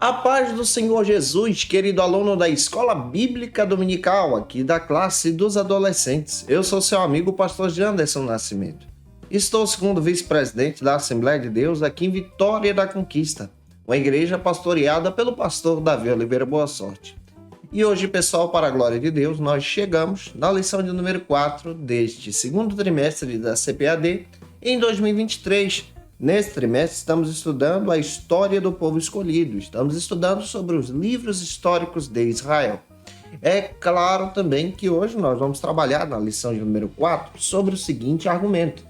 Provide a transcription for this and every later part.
A paz do Senhor Jesus, querido aluno da Escola Bíblica Dominical, aqui da classe dos adolescentes. Eu sou seu amigo, pastor Janderson Nascimento. Estou segundo vice-presidente da Assembleia de Deus aqui em Vitória da Conquista, uma igreja pastoreada pelo pastor Davi Oliveira Boa Sorte. E hoje, pessoal, para a glória de Deus, nós chegamos na lição de número 4 deste segundo trimestre da CPAD em 2023. Nesse trimestre, estamos estudando a história do povo escolhido, estamos estudando sobre os livros históricos de Israel. É claro também que hoje nós vamos trabalhar na lição de número 4 sobre o seguinte argumento: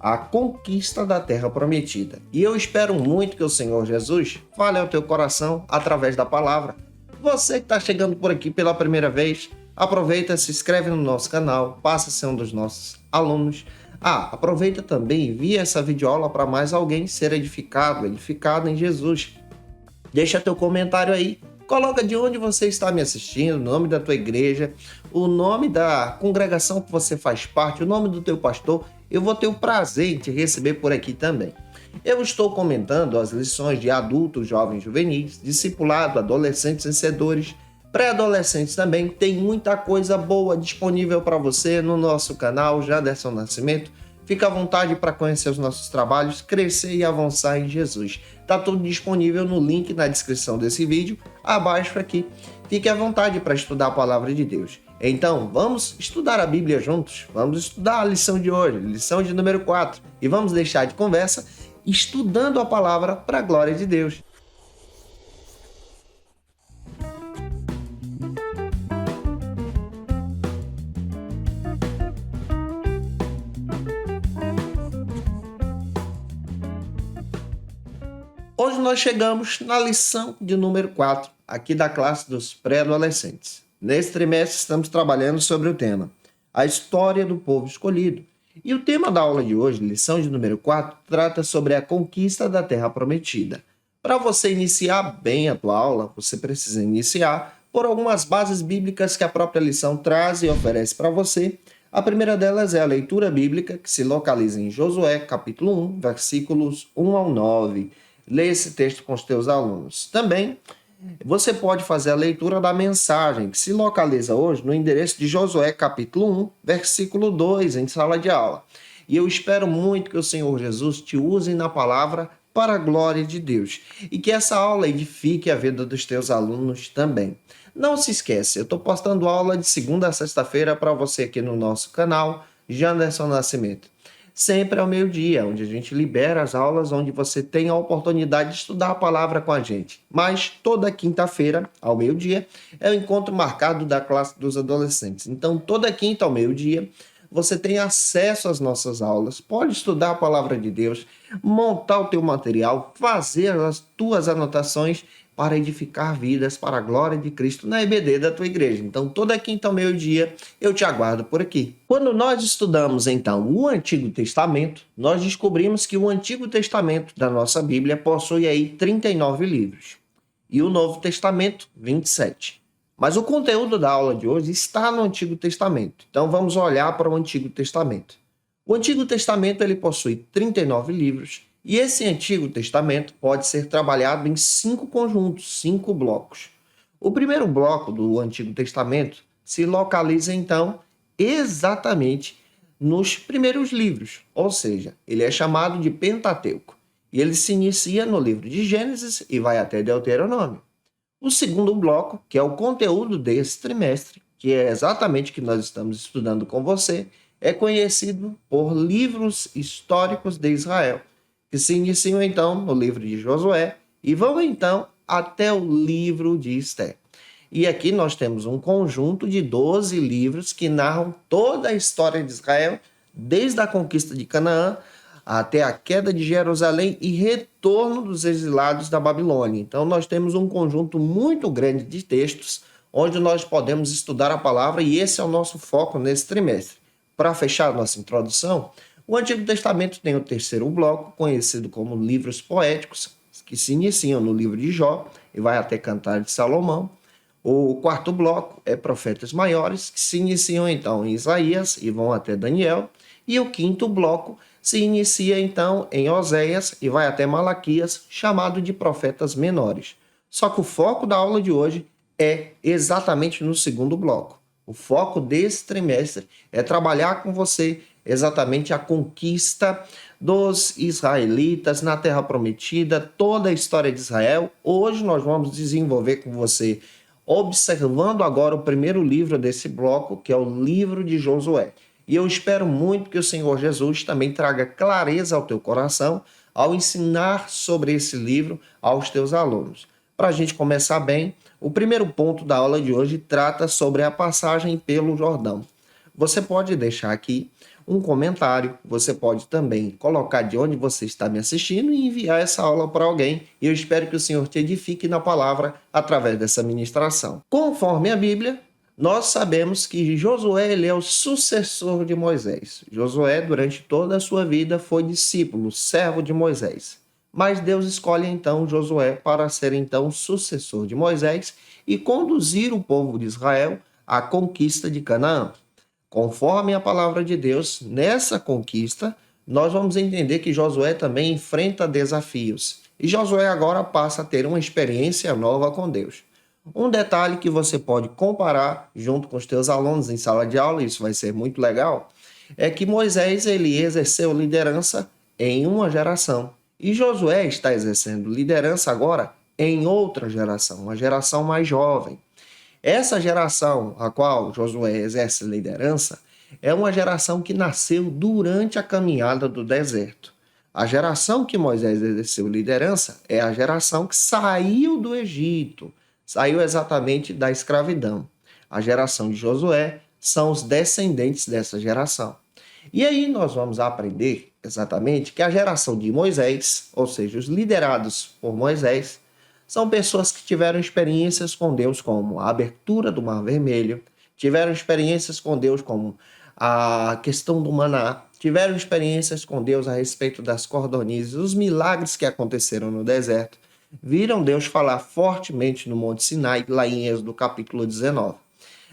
a conquista da terra prometida. E eu espero muito que o Senhor Jesus fale ao teu coração através da palavra. Você que está chegando por aqui pela primeira vez, aproveita, se inscreve no nosso canal, passa a ser um dos nossos alunos. Aproveita também e envia essa videoaula para mais alguém ser edificado em Jesus. Deixa teu comentário aí, coloca de onde você está me assistindo, o nome da tua igreja, o nome da congregação que você faz parte, o nome do teu pastor. Eu vou ter o prazer em te receber por aqui também. Eu estou comentando as lições de adultos, jovens, juvenis, discipulado, adolescentes vencedores, pré-adolescentes também. Tem muita coisa boa disponível para você no nosso canal Janderson Nascimento. Fica à vontade para conhecer os nossos trabalhos, crescer e avançar em Jesus. Está tudo disponível no link na descrição desse vídeo, abaixo aqui. Fique à vontade para estudar a palavra de Deus. Então, vamos estudar a Bíblia juntos? Vamos estudar a lição de hoje, lição de número 4. E vamos deixar de conversa estudando a palavra para a glória de Deus. Hoje nós chegamos na lição de número 4, aqui da classe dos pré-adolescentes. Nesse trimestre estamos trabalhando sobre o tema a história do povo escolhido. E o tema da aula de hoje, lição de número 4, trata sobre a conquista da terra prometida. Para você iniciar bem a tua aula, você precisa iniciar por algumas bases bíblicas que a própria lição traz e oferece para você. A primeira delas é a leitura bíblica, que se localiza em Josué, capítulo 1, versículos 1 ao 9. Leia esse texto com os teus alunos. Também você pode fazer a leitura da mensagem, que se localiza hoje no endereço de Josué, capítulo 1, versículo 2, em sala de aula. E eu espero muito que o Senhor Jesus te use na palavra para a glória de Deus e que essa aula edifique a vida dos teus alunos também. Não se esquece, eu estou postando aula de segunda a sexta-feira para você aqui no nosso canal, Janderson Nascimento. Sempre ao meio-dia, onde a gente libera as aulas, onde você tem a oportunidade de estudar a palavra com a gente. Mas toda quinta-feira, ao meio-dia, é o encontro marcado da classe dos adolescentes. Então, toda quinta ao meio-dia, você tem acesso às nossas aulas, pode estudar a palavra de Deus, montar o teu material, fazer as tuas anotações para edificar vidas para a glória de Cristo na EBD da tua igreja. Então, toda quinta ao meio-dia, eu te aguardo por aqui. Quando nós estudamos, então, o Antigo Testamento, nós descobrimos que o Antigo Testamento da nossa Bíblia possui aí 39 livros e o Novo Testamento, 27. Mas o conteúdo da aula de hoje está no Antigo Testamento. Então, vamos olhar para o Antigo Testamento. O Antigo Testamento ele possui 39 livros. E esse Antigo Testamento pode ser trabalhado em 5 conjuntos, 5 blocos. O primeiro bloco do Antigo Testamento se localiza, então, exatamente nos primeiros livros, ou seja, ele é chamado de Pentateuco. E ele se inicia no livro de Gênesis e vai até Deuteronômio. O segundo bloco, que é o conteúdo desse trimestre, que é exatamente o que nós estamos estudando com você, é conhecido por livros históricos de Israel, que se iniciam então no livro de Josué e vão então até o livro de Esther. E aqui nós temos um conjunto de 12 livros que narram toda a história de Israel, desde a conquista de Canaã até a queda de Jerusalém e retorno dos exilados da Babilônia. Então nós temos um conjunto muito grande de textos onde nós podemos estudar a palavra e esse é o nosso foco nesse trimestre. Para fechar a nossa introdução, o Antigo Testamento tem o terceiro bloco, conhecido como livros poéticos, que se iniciam no livro de Jó e vai até Cantar de Salomão. O quarto bloco é profetas maiores, que se iniciam então em Isaías e vão até Daniel. E o quinto bloco se inicia então em Oséias e vai até Malaquias, chamado de profetas menores. Só que o foco da aula de hoje é exatamente no segundo bloco. O foco desse trimestre é trabalhar com você exatamente a conquista dos israelitas na Terra Prometida, toda a história de Israel. Hoje nós vamos desenvolver com você, observando agora o primeiro livro desse bloco, que é o livro de Josué. E eu espero muito que o Senhor Jesus também traga clareza ao teu coração ao ensinar sobre esse livro aos teus alunos. Para a gente começar bem, o primeiro ponto da aula de hoje trata sobre a passagem pelo Jordão. Você pode deixar aqui um comentário, você pode também colocar de onde você está me assistindo e enviar essa aula para alguém. E eu espero que o Senhor te edifique na palavra através dessa ministração. Conforme a Bíblia, nós sabemos que Josué ele é o sucessor de Moisés. Josué, durante toda a sua vida, foi discípulo, servo de Moisés. Mas Deus escolhe então Josué para ser então sucessor de Moisés e conduzir o povo de Israel à conquista de Canaã. Conforme a palavra de Deus, nessa conquista, nós vamos entender que Josué também enfrenta desafios. E Josué agora passa a ter uma experiência nova com Deus. Um detalhe que você pode comparar junto com os teus alunos em sala de aula, isso vai ser muito legal, é que Moisés ele exerceu liderança em uma geração. E Josué está exercendo liderança agora em outra geração, uma geração mais jovem. Essa geração a qual Josué exerce liderança é uma geração que nasceu durante a caminhada do deserto. A geração que Moisés exerceu liderança é a geração que saiu do Egito, saiu exatamente da escravidão. A geração de Josué são os descendentes dessa geração. E aí nós vamos aprender exatamente que a geração de Moisés, ou seja, os liderados por Moisés, são pessoas que tiveram experiências com Deus como a abertura do Mar Vermelho, tiveram experiências com Deus como a questão do maná, tiveram experiências com Deus a respeito das cordonizes, os milagres que aconteceram no deserto, viram Deus falar fortemente no Monte Sinai, lá em Êxodo capítulo 19.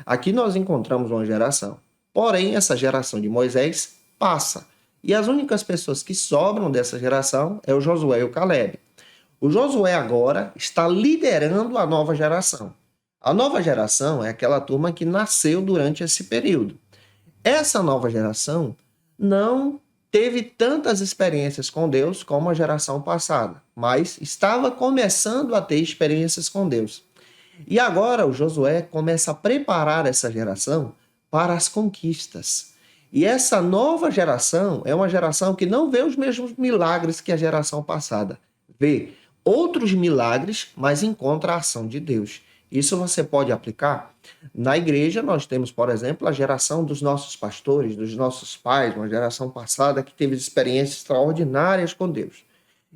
Aqui nós encontramos uma geração. Porém, essa geração de Moisés passa. E as únicas pessoas que sobram dessa geração é o Josué e o Caleb. O Josué agora está liderando a nova geração. A nova geração é aquela turma que nasceu durante esse período. Essa nova geração não teve tantas experiências com Deus como a geração passada, mas estava começando a ter experiências com Deus. E agora o Josué começa a preparar essa geração para as conquistas. E essa nova geração é uma geração que não vê os mesmos milagres que a geração passada. Vê outros milagres, mas encontra a ação de Deus. Isso você pode aplicar. Na igreja nós temos, por exemplo, a geração dos nossos pastores, dos nossos pais, uma geração passada que teve experiências extraordinárias com Deus.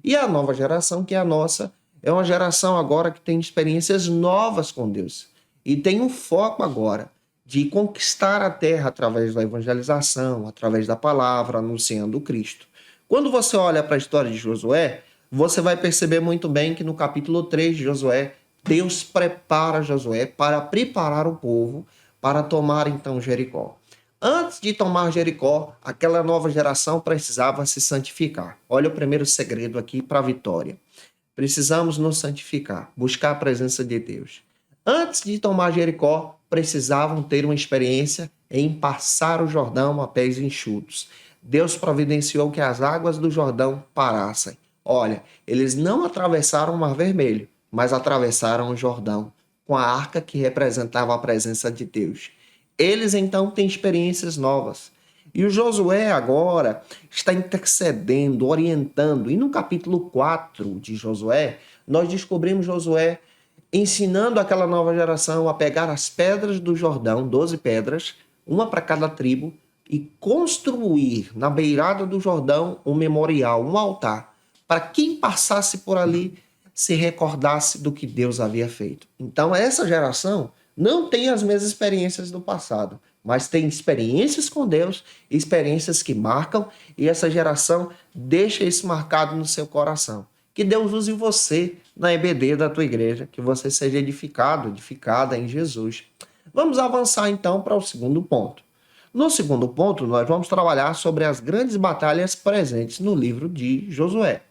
E a nova geração, que é a nossa, é uma geração agora que tem experiências novas com Deus. E tem um foco agora de conquistar a terra através da evangelização, através da palavra, anunciando o Cristo. Quando você olha para a história de Josué, você vai perceber muito bem que no capítulo 3 de Josué, Deus prepara Josué para preparar o povo para tomar então Jericó. Antes de tomar Jericó, aquela nova geração precisava se santificar. Olha o primeiro segredo aqui para a vitória. Precisamos nos santificar, buscar a presença de Deus. Antes de tomar Jericó, precisavam ter uma experiência em passar o Jordão a pés enxutos. Deus providenciou que as águas do Jordão parassem. Olha, eles não atravessaram o Mar Vermelho, mas atravessaram o Jordão com a arca que representava a presença de Deus. Eles então têm experiências novas. E o Josué agora está intercedendo, orientando. E no capítulo 4 de Josué, nós descobrimos Josué ensinando aquela nova geração a pegar as pedras do Jordão, 12 pedras, uma para cada tribo, e construir na beirada do Jordão um memorial, um altar, para quem passasse por ali se recordasse do que Deus havia feito. Então essa geração não tem as mesmas experiências do passado, mas tem experiências com Deus, experiências que marcam, e essa geração deixa isso marcado no seu coração. Que Deus use você na EBD da tua igreja, que você seja edificado, edificada em Jesus. Vamos avançar então para o segundo ponto. No segundo ponto, nós vamos trabalhar sobre as grandes batalhas presentes no livro de Josué.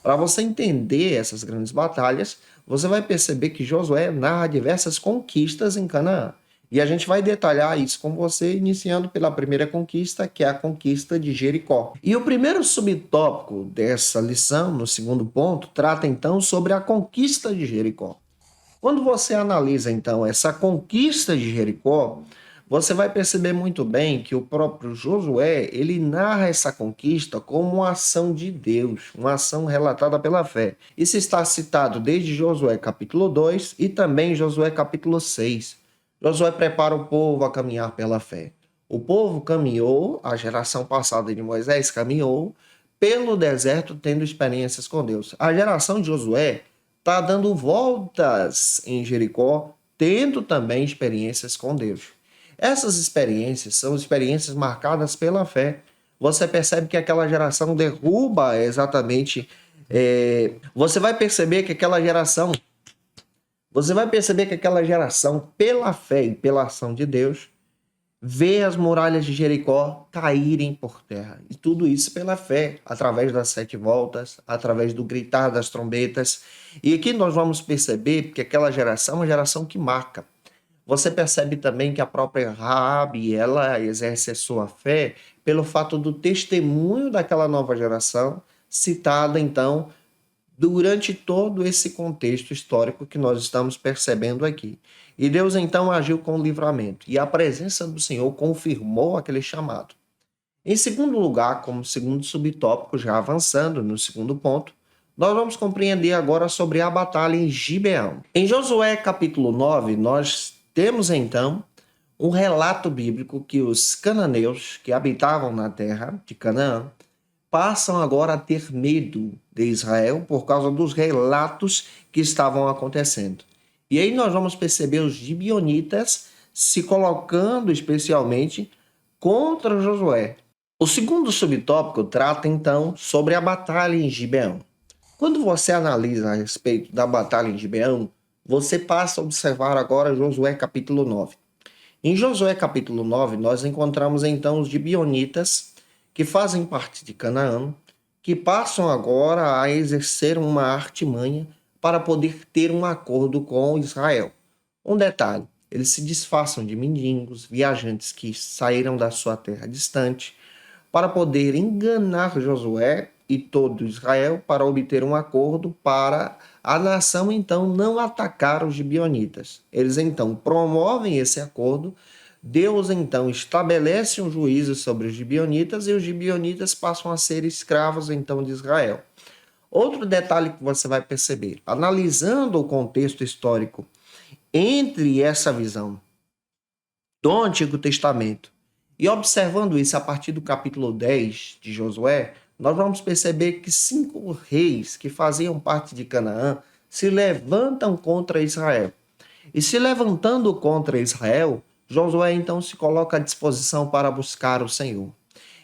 Para você entender essas grandes batalhas, você vai perceber que Josué narra diversas conquistas em Canaã. E a gente vai detalhar isso com você, iniciando pela primeira conquista, que é a conquista de Jericó. E o primeiro subtópico dessa lição, no segundo ponto, trata então sobre a conquista de Jericó. Quando você analisa então essa conquista de Jericó, você vai perceber muito bem que o próprio Josué, ele narra essa conquista como uma ação de Deus, uma ação relatada pela fé. Isso está citado desde Josué capítulo 2 e também Josué capítulo 6. Josué prepara o povo a caminhar pela fé. O povo caminhou, a geração passada de Moisés caminhou pelo deserto tendo experiências com Deus. A geração de Josué está dando voltas em Jericó, tendo também experiências com Deus. Essas experiências são experiências marcadas pela fé. Você percebe que aquela geração derruba exatamente. Você vai perceber que aquela geração, pela fé e pela ação de Deus, vê as muralhas de Jericó caírem por terra. E tudo isso pela fé, através das 7 voltas, através do gritar das trombetas. E aqui nós vamos perceber que aquela geração é uma geração que marca. Você percebe também que a própria Raabe, ela exerce a sua fé pelo fato do testemunho daquela nova geração, citada então durante todo esse contexto histórico que nós estamos percebendo aqui. E Deus então agiu com livramento, e a presença do Senhor confirmou aquele chamado. Em segundo lugar, como segundo subtópico, já avançando no segundo ponto, nós vamos compreender agora sobre a batalha em Gibeão. Em Josué capítulo 9, nós temos então um relato bíblico que os cananeus que habitavam na terra de Canaã passam agora a ter medo de Israel por causa dos relatos que estavam acontecendo. E aí nós vamos perceber os gibeonitas se colocando especialmente contra Josué. O segundo subtópico trata então sobre a batalha em Gibeão. Quando você analisa a respeito da batalha em Gibeão, você passa a observar agora Josué capítulo 9. Em Josué capítulo 9, nós encontramos então os gibeonitas, que fazem parte de Canaã, que passam agora a exercer uma artimanha para poder ter um acordo com Israel. Um detalhe, eles se disfarçam de mendigos, viajantes que saíram da sua terra distante, para poder enganar Josué e todo Israel para obter um acordo para a nação então não atacar os gibeonitas. Eles então promovem esse acordo, Deus então estabelece um juízo sobre os gibeonitas e os gibeonitas passam a ser escravos então de Israel. Outro detalhe que você vai perceber, analisando o contexto histórico entre essa visão do Antigo Testamento e observando isso a partir do capítulo 10 de Josué, nós vamos perceber que 5 reis que faziam parte de Canaã se levantam contra Israel. E se levantando contra Israel, Josué então se coloca à disposição para buscar o Senhor.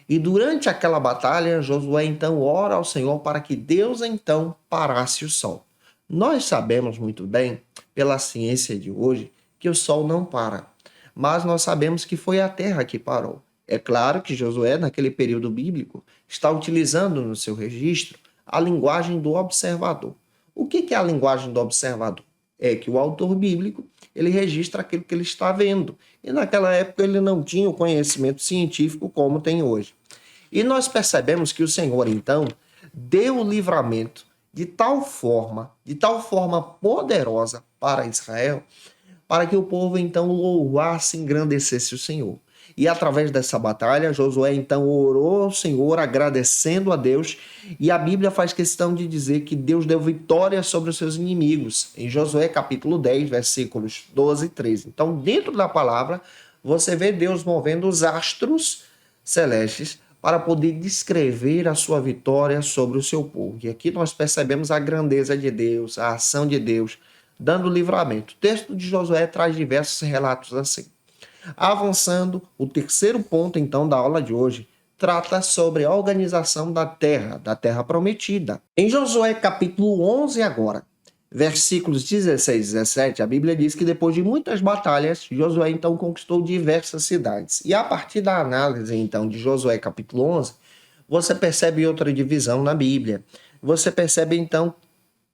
E durante aquela batalha, Josué então ora ao Senhor para que Deus então parasse o sol. Nós sabemos muito bem, pela ciência de hoje, que o sol não para. Mas nós sabemos que foi a terra que parou. É claro que Josué, naquele período bíblico, está utilizando no seu registro a linguagem do observador. O que é a linguagem do observador? É que o autor bíblico ele registra aquilo que ele está vendo. E naquela época ele não tinha o conhecimento científico como tem hoje. E nós percebemos que o Senhor, então, deu o livramento de tal forma poderosa para Israel, para que o povo, então, louvasse e engrandecesse o Senhor. E através dessa batalha, Josué então orou ao Senhor, agradecendo a Deus, e a Bíblia faz questão de dizer que Deus deu vitória sobre os seus inimigos, em Josué capítulo 10, versículos 12 e 13. Então, dentro da palavra, você vê Deus movendo os astros celestes para poder descrever a sua vitória sobre o seu povo. E aqui nós percebemos a grandeza de Deus, a ação de Deus, dando livramento. O texto de Josué traz diversos relatos assim. Avançando, o terceiro ponto, então, da aula de hoje, trata sobre a organização da terra prometida. Em Josué capítulo 11 agora, versículos 16 e 17, a Bíblia diz que depois de muitas batalhas, Josué então conquistou diversas cidades. E a partir da análise, então, de Josué capítulo 11, você percebe outra divisão na Bíblia. Você percebe então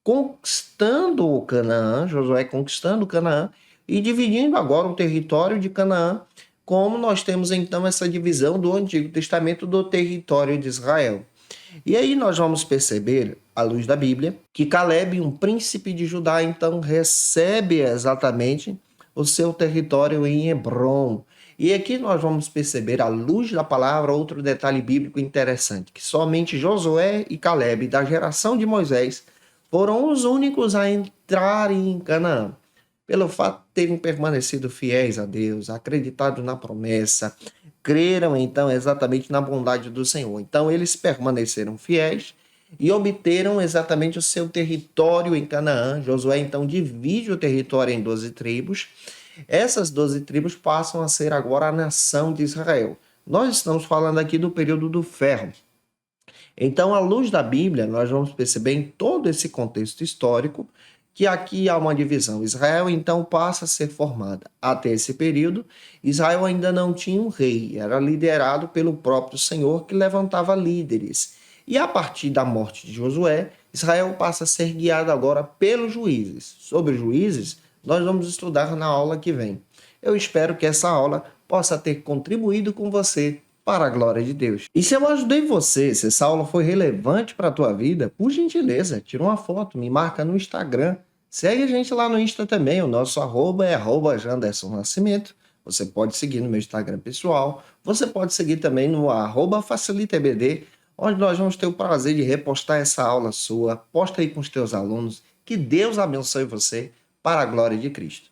conquistando o Canaã, Josué conquistando o Canaã e dividindo agora o território de Canaã, como nós temos então essa divisão do Antigo Testamento do território de Israel. E aí nós vamos perceber, à luz da Bíblia, que Caleb, um príncipe de Judá, então recebe exatamente o seu território em Hebrom. E aqui nós vamos perceber, à luz da palavra, outro detalhe bíblico interessante, que somente Josué e Caleb, da geração de Moisés, foram os únicos a entrarem em Canaã. Pelo fato de terem permanecido fiéis a Deus, acreditado na promessa, creram então exatamente na bondade do Senhor. Então eles permaneceram fiéis e obteram exatamente o seu território em Canaã. Josué então divide o território em 12 tribos. Essas 12 tribos passam a ser agora a nação de Israel. Nós estamos falando aqui do período do ferro. Então, à luz da Bíblia, nós vamos perceber em todo esse contexto histórico que aqui há uma divisão. Israel, então, passa a ser formada. Até esse período, Israel ainda não tinha um rei, era liderado pelo próprio Senhor, que levantava líderes. E a partir da morte de Josué, Israel passa a ser guiado agora pelos juízes. Sobre os juízes, nós vamos estudar na aula que vem. Eu espero que essa aula possa ter contribuído com você para a glória de Deus. E se eu ajudei você, se essa aula foi relevante para a tua vida, por gentileza, tira uma foto, me marca no Instagram. Segue a gente lá no Insta também, o nosso arroba é @JandersonNascimento. Você pode seguir no meu Instagram pessoal, você pode seguir também no @FacilitaEBD, onde nós vamos ter o prazer de repostar essa aula sua. Posta aí com os teus alunos, que Deus abençoe você para a glória de Cristo.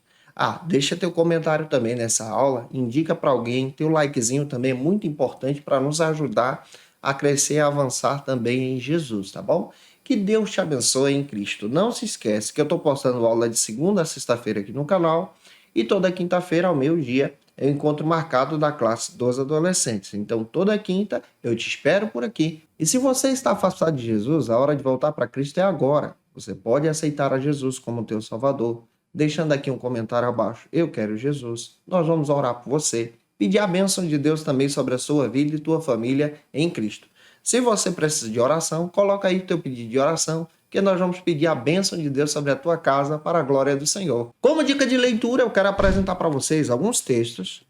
Deixa teu comentário também nessa aula, indica para alguém, teu likezinho também é muito importante para nos ajudar a crescer e avançar também em Jesus, tá bom? Que Deus te abençoe em Cristo. Não se esquece que eu estou postando aula de segunda a sexta-feira aqui no canal e toda quinta-feira ao meio-dia é o encontro marcado da classe dos adolescentes. Então toda quinta eu te espero por aqui. E se você está afastado de Jesus, a hora de voltar para Cristo é agora. Você pode aceitar a Jesus como teu Salvador, deixando aqui um comentário abaixo. Eu quero Jesus. Nós vamos orar por você. Pedir a bênção de Deus também sobre a sua vida e tua família em Cristo. Se você precisa de oração, coloca aí o teu pedido de oração, que nós vamos pedir a bênção de Deus sobre a tua casa para a glória do Senhor. Como dica de leitura, eu quero apresentar para vocês alguns textos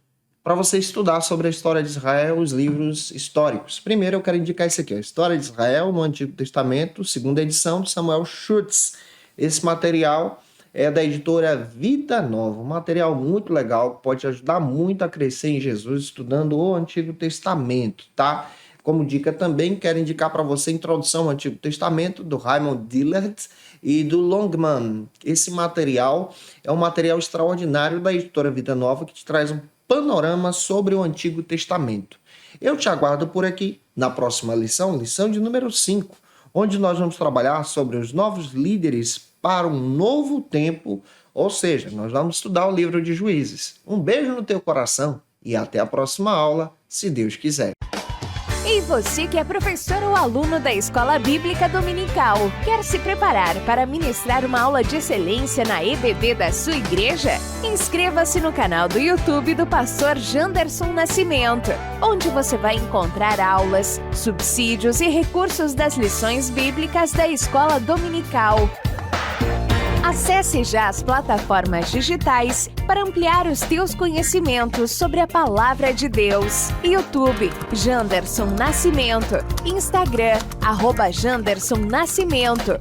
para você estudar sobre a história de Israel, os livros históricos. Primeiro eu quero indicar esse aqui, a História de Israel no Antigo Testamento, segunda edição de Samuel Schutz. Esse material é da editora Vida Nova, um material muito legal, que pode te ajudar muito a crescer em Jesus, estudando o Antigo Testamento, tá? Como dica também, quero indicar para você a Introdução ao Antigo Testamento, do Raymond Dillard e do Longman. Esse material é um material extraordinário da editora Vida Nova, que te traz um panorama sobre o Antigo Testamento. Eu te aguardo por aqui na próxima lição, lição de número 5, onde nós vamos trabalhar sobre os novos líderes para um novo tempo, ou seja, nós vamos estudar o livro de Juízes. Um beijo no teu coração e até a próxima aula, se Deus quiser. E você que é professor ou aluno da Escola Bíblica Dominical, quer se preparar para ministrar uma aula de excelência na EBD da sua igreja? Inscreva-se no canal do YouTube do pastor Janderson Nascimento, onde você vai encontrar aulas, subsídios e recursos das lições bíblicas da Escola Dominical. Acesse já as plataformas digitais para ampliar os teus conhecimentos sobre a Palavra de Deus. YouTube, Janderson Nascimento. Instagram, @Janderson Nascimento.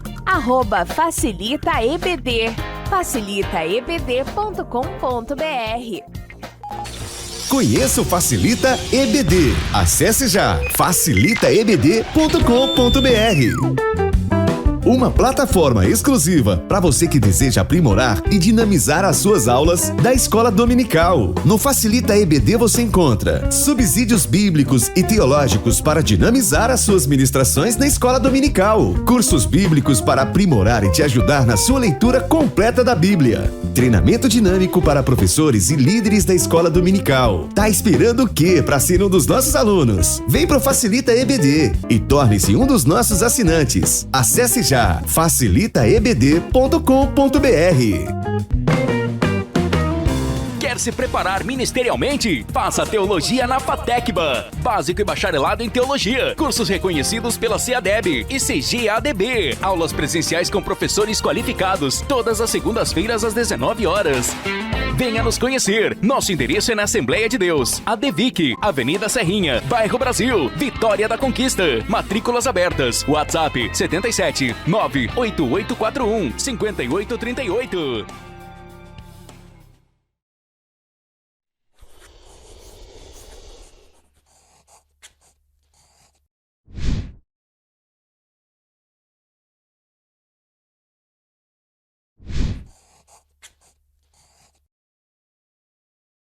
@FacilitaEBD. facilitaebd.com.br. Conheça o Facilita EBD. Acesse já facilitaebd.com.br. Uma plataforma exclusiva para você que deseja aprimorar e dinamizar as suas aulas da Escola Dominical. No Facilita EBD você encontra subsídios bíblicos e teológicos para dinamizar as suas ministrações na Escola Dominical, cursos bíblicos para aprimorar e te ajudar na sua leitura completa da Bíblia, treinamento dinâmico para professores e líderes da Escola Dominical. Tá esperando o quê para ser um dos nossos alunos? Vem pro Facilita EBD e torne-se um dos nossos assinantes. Acesse já facilitaebd.com.br. Quer se preparar ministerialmente? Faça teologia na FATECBA. Básico e bacharelado em teologia. Cursos reconhecidos pela CEADEB e CGADB. Aulas presenciais com professores qualificados. Todas as segundas-feiras às 19 horas. Venha nos conhecer. Nosso endereço é na Assembleia de Deus, ADVIC, Avenida Serrinha, Bairro Brasil, Vitória da Conquista. Matrículas abertas. WhatsApp 77 98841 5838.